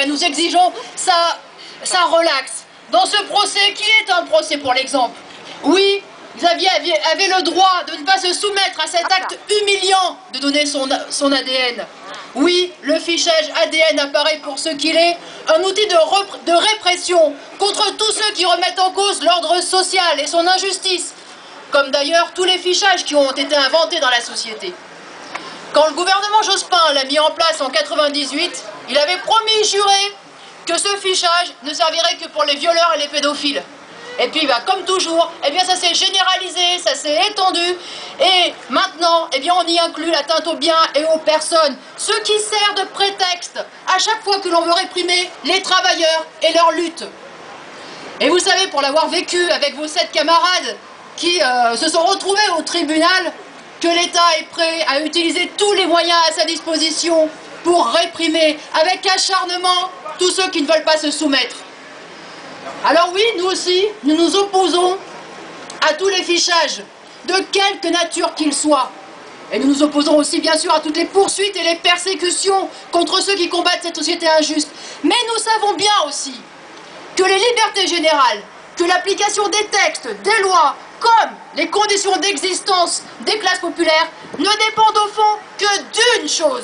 ben nous exigeons ça relaxe. Dans ce procès, qui est un procès pour l'exemple? Oui, Xavier avait le droit de ne pas se soumettre à cet acte humiliant de donner son ADN. Oui, le fichage ADN apparaît pour ce qu'il est, un outil de répression contre tous ceux qui remettent en cause l'ordre social et son injustice, comme d'ailleurs tous les fichages qui ont été inventés dans la société. Quand le gouvernement Jospin l'a mis en place en 98, il avait promis et juré que ce fichage ne servirait que pour les violeurs et les pédophiles. Et puis, comme toujours, ça s'est généralisé, ça s'est étendu. Et maintenant, on y inclut l'atteinte aux biens et aux personnes. Ce qui sert de prétexte à chaque fois que l'on veut réprimer les travailleurs et leur lutte. Et vous savez, pour l'avoir vécu avec vos 7 camarades qui se sont retrouvés au tribunal, que l'État est prêt à utiliser tous les moyens à sa disposition pour réprimer avec acharnement tous ceux qui ne veulent pas se soumettre. Alors oui, nous aussi, nous nous opposons à tous les fichages, de quelque nature qu'ils soient. Et nous nous opposons aussi, bien sûr, à toutes les poursuites et les persécutions contre ceux qui combattent cette société injuste. Mais nous savons bien aussi que les libertés générales, que l'application des textes, des lois, comme les conditions d'existence des classes populaires, ne dépendent au fond que d'une chose: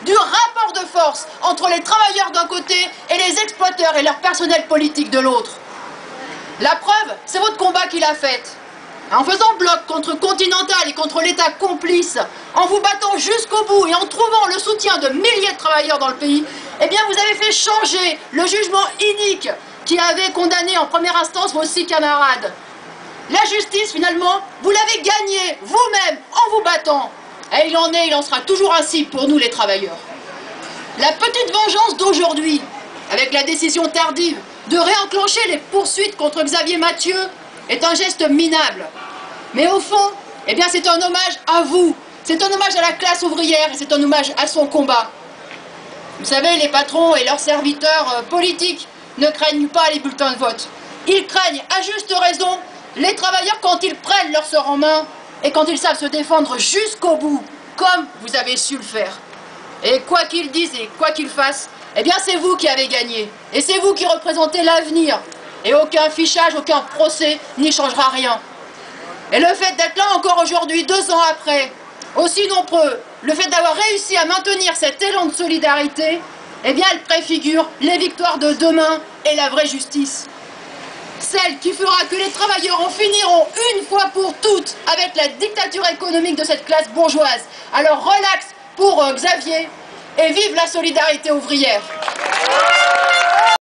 du rapport de force entre les travailleurs d'un côté et les exploiteurs et leur personnel politique de l'autre. La preuve, c'est votre combat qui l'a faite. En faisant bloc contre Continental et contre l'État complice, en vous battant jusqu'au bout et en trouvant le soutien de milliers de travailleurs dans le pays, vous avez fait changer le jugement inique qui avait condamné en première instance vos 6 camarades. La justice, finalement, vous l'avez gagnée vous-même en vous battant. Et il en sera toujours ainsi pour nous les travailleurs. La petite vengeance d'aujourd'hui, avec la décision tardive de réenclencher les poursuites contre Xavier Mathieu, est un geste minable. Mais au fond, c'est un hommage à vous, c'est un hommage à la classe ouvrière et c'est un hommage à son combat. Vous savez, les patrons et leurs serviteurs politiques ne craignent pas les bulletins de vote. Ils craignent, à juste raison, les travailleurs quand ils prennent leur sort en main et quand ils savent se défendre jusqu'au bout, comme vous avez su le faire. Et quoi qu'ils disent et quoi qu'ils fassent, c'est vous qui avez gagné. Et c'est vous qui représentez l'avenir. Et aucun fichage, aucun procès n'y changera rien. Et le fait d'être là encore aujourd'hui, 2 ans après, aussi nombreux, le fait d'avoir réussi à maintenir cet élan de solidarité, elle préfigure les victoires de demain et la vraie justice. Celle qui fera que les travailleurs en finiront une fois pour toutes avec la dictature économique de cette classe bourgeoise. Alors relax pour Xavier et vive la solidarité ouvrière.